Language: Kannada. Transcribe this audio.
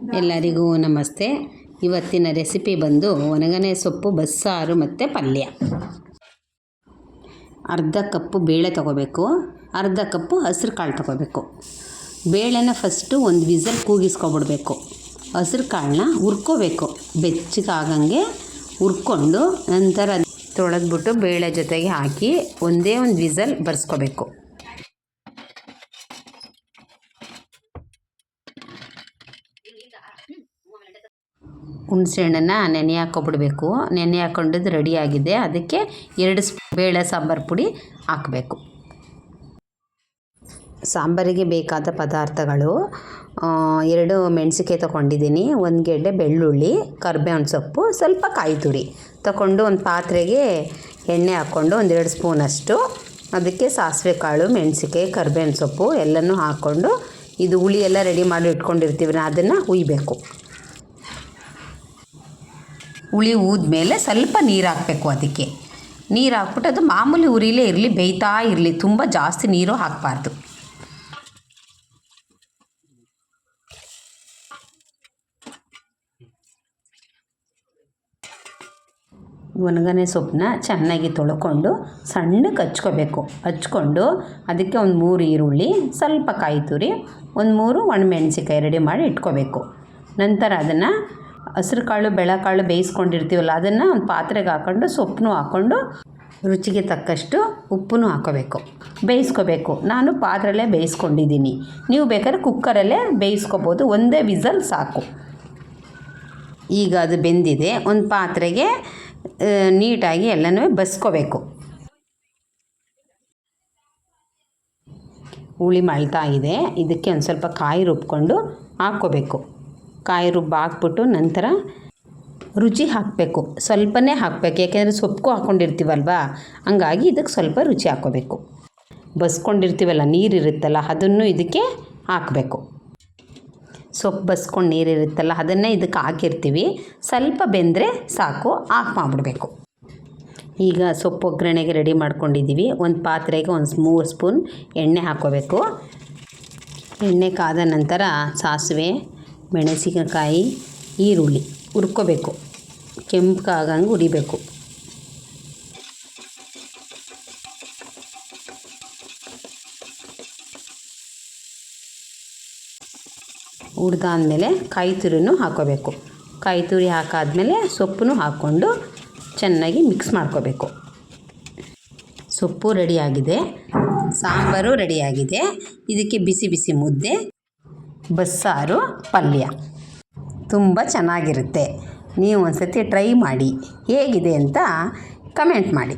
ಎಲ್ಲರಿಗೂ ನಮಸ್ತೆ. ಇವತ್ತಿನ ರೆಸಿಪಿ ಬಂದು ಒಣಗನೆ ಸೊಪ್ಪು ಬಸ್ಸಾರು ಮತ್ತು ಪಲ್ಯ. ಅರ್ಧ ಕಪ್ಪು ಬೇಳೆ ತಗೋಬೇಕು, ಅರ್ಧ ಕಪ್ಪು ಹಸಿರು ಕಾಳು ತಗೋಬೇಕು. ಬೇಳೆನ ಫಸ್ಟು ಒಂದು ವಿಸಲ್ ಕೂಗಿಸ್ಕೊಬಿಡ್ಬೇಕು. ಹಸಿರು ಕಾಳನ್ನ ಹುರ್ಕೋಬೇಕು, ಬೆಚ್ಚಗಾಗಂಗೆ ಹುರ್ಕೊಂಡು ನಂತರ ತೊಳೆದ್ಬಿಟ್ಟು ಬೇಳೆ ಜೊತೆಗೆ ಹಾಕಿ ಒಂದೇ ಒಂದು ವಿಸಲ್ ಬರ್ಸ್ಕೋಬೇಕು. ಹುಣಸೆಹಣ್ಣನ್ನು ನೆನೆ ಹಾಕ್ಕೊಬಿಡ್ಬೇಕು. ನೆನೆ ಹಾಕ್ಕೊಂಡದ್ದು ರೆಡಿಯಾಗಿದೆ. ಅದಕ್ಕೆ 2 ಬೇಳೆ ಸಾಂಬಾರು ಪುಡಿ ಹಾಕಬೇಕು. ಸಾಂಬಾರಿಗೆ ಬೇಕಾದ ಪದಾರ್ಥಗಳು 2 ಮೆಣಸಿನ್ಕಾಯಿ ತೊಗೊಂಡಿದ್ದೀನಿ, 1 ಗೆಡ್ಡೆ ಬೆಳ್ಳುಳ್ಳಿ, ಕರಿಬೇವಿನ ಸೊಪ್ಪು, ಸ್ವಲ್ಪ ಕಾಯಿ ತುರಿ ತಗೊಂಡು ಒಂದು ಪಾತ್ರೆಗೆ ಎಣ್ಣೆ ಹಾಕ್ಕೊಂಡು 1-2 ಸ್ಪೂನಷ್ಟು ಅದಕ್ಕೆ ಸಾಸಿವೆ ಕಾಳು, ಮೆಣಸಿನ್ಕಾಯಿ, ಕರಿಬೇವಿನ ಸೊಪ್ಪು ಎಲ್ಲನೂ ಹಾಕ್ಕೊಂಡು ಇದು ಹುಳಿ ಎಲ್ಲ ರೆಡಿ ಮಾಡಿ ಇಟ್ಕೊಂಡಿರ್ತೀವಿ, ಅದನ್ನು ಹುಯ್ಬೇಕು. ಹುಳಿ ಊದ್ಮೇಲೆ ಸ್ವಲ್ಪ ನೀರು ಹಾಕಬೇಕು. ಅದಕ್ಕೆ ನೀರು ಹಾಕ್ಬಿಟ್ಟು ಅದು ಮಾಮೂಲಿ ಉರಿಲೇ ಇರಲಿ, ಬೇಯ್ತಾ ಇರಲಿ, ತುಂಬ ಜಾಸ್ತಿ ನೀರು ಹಾಕಬಾರ್ದು. ಒಣಗನೆ ಸೊಪ್ಪನ್ನ ಚೆನ್ನಾಗಿ ತೊಳ್ಕೊಂಡು ಸಣ್ಣಕ್ಕೆ ಹಚ್ಕೋಬೇಕು. ಹಚ್ಕೊಂಡು ಅದಕ್ಕೆ ಒಂದು 3 ಈರುಳ್ಳಿ, ಸ್ವಲ್ಪ ಕಾಯಿ ತುರಿ, 1-3 ಒಣಮೆಣಸಿನ್ಕಾಯಿ ರೆಡಿ ಮಾಡಿ ಇಟ್ಕೋಬೇಕು. ನಂತರ ಅದನ್ನು ಹಸಿರು ಕಾಳು ಬೇಳೆಕಾಳು ಬೇಯಿಸ್ಕೊಂಡಿರ್ತೀವಲ್ಲ ಅದನ್ನು ಒಂದು ಪಾತ್ರೆಗೆ ಹಾಕ್ಕೊಂಡು ಸೊಪ್ಪನ್ನು ಹಾಕ್ಕೊಂಡು ರುಚಿಗೆ ತಕ್ಕಷ್ಟು ಉಪ್ಪನ್ನು ಹಾಕೋಬೇಕು, ಬೇಯಿಸ್ಕೋಬೇಕು. ನಾನು ಪಾತ್ರೆಯಲ್ಲೇ ಬೇಯಿಸ್ಕೊಂಡಿದ್ದೀನಿ, ನೀವು ಬೇಕಾದ್ರೆ ಕುಕ್ಕರಲ್ಲೇ ಬೇಯಿಸ್ಕೋಬೋದು, ಒಂದೇ ವಿಸಲ್ ಸಾಕು. ಈಗ ಅದು ಬೆಂದಿದೆ, ಒಂದು ಪಾತ್ರೆಗೆ ನೀಟಾಗಿ ಎಲ್ಲನೂ ಬಸ್ಕೋಬೇಕು. ಹುಳಿ ಮಳ್ತಾ ಇದೆ, ಇದಕ್ಕೆ ಒಂದು ಸ್ವಲ್ಪ ಕಾಯಿ ರುಬ್ಕೊಂಡು ಹಾಕ್ಕೋಬೇಕು. ಕಾಯಿ ರುಬ್ಬ ಹಾಕ್ಬಿಟ್ಟು ನಂತರ ರುಚಿ ಹಾಕಬೇಕು, ಸ್ವಲ್ಪನೇ ಹಾಕಬೇಕು, ಯಾಕೆಂದರೆ ಸೊಪ್ಪು ಹಾಕ್ಕೊಂಡಿರ್ತೀವಲ್ವ, ಹಂಗಾಗಿ ಇದಕ್ಕೆ ಸ್ವಲ್ಪ ರುಚಿ ಹಾಕ್ಕೋಬೇಕು. ಬಸ್ಕೊಂಡಿರ್ತೀವಲ್ಲ ನೀರಿರುತ್ತಲ್ಲ ಅದನ್ನು ಇದಕ್ಕೆ ಹಾಕಬೇಕು. ಸೊಪ್ಪು ಬಸ್ಕೊಂಡು ನೀರಿರುತ್ತಲ್ಲ ಅದನ್ನೇ ಇದಕ್ಕೆ ಹಾಕಿರ್ತೀವಿ, ಸ್ವಲ್ಪ ಬೆಂದರೆ ಸಾಕು, ಆಫ್ ಮಾಡಿಬಿಡ್ಬೇಕು. ಈಗ ಸೊಪ್ಪು ಒಗ್ಗರಣೆಗೆ ರೆಡಿ ಮಾಡ್ಕೊಂಡಿದ್ದೀವಿ. ಒಂದು ಪಾತ್ರೆಗೆ 3 ಸ್ಪೂನ್ ಎಣ್ಣೆ ಹಾಕ್ಕೋಬೇಕು. ಎಣ್ಣೆ ಕಾದ ನಂತರ ಸಾಸಿವೆ, ಮೆಣಸಿನಕಾಯಿ, ಈರುಳ್ಳಿ ಹುರ್ಕೋಬೇಕು, ಕೆಂಪಗಾಗಂಗೆ ಹುರಿಬೇಕು. ಹುರಿದಾದ್ಮೇಲೆ ಕಾಯಿ ತುರಿನೂ ಹಾಕ್ಕೋಬೇಕು. ಕಾಯಿ ತುರಿ ಹಾಕಾದ್ಮೇಲೆ ಸೊಪ್ಪನ್ನು ಹಾಕ್ಕೊಂಡು ಚೆನ್ನಾಗಿ ಮಿಕ್ಸ್ ಮಾಡ್ಕೋಬೇಕು. ಸೊಪ್ಪು ರೆಡಿಯಾಗಿದೆ, ಸಾಂಬಾರು ರೆಡಿಯಾಗಿದೆ. ಇದಕ್ಕೆ ಬಿಸಿ ಬಿಸಿ ಮುದ್ದೆ, ಬಸ್ಸಾರು, ಪಲ್ಯ ತುಂಬ ಚೆನ್ನಾಗಿರುತ್ತೆ. ನೀವು ಒಂದು ಸತಿ ಟ್ರೈ ಮಾಡಿ, ಹೇಗಿದೆ ಅಂತ ಕಮೆಂಟ್ ಮಾಡಿ.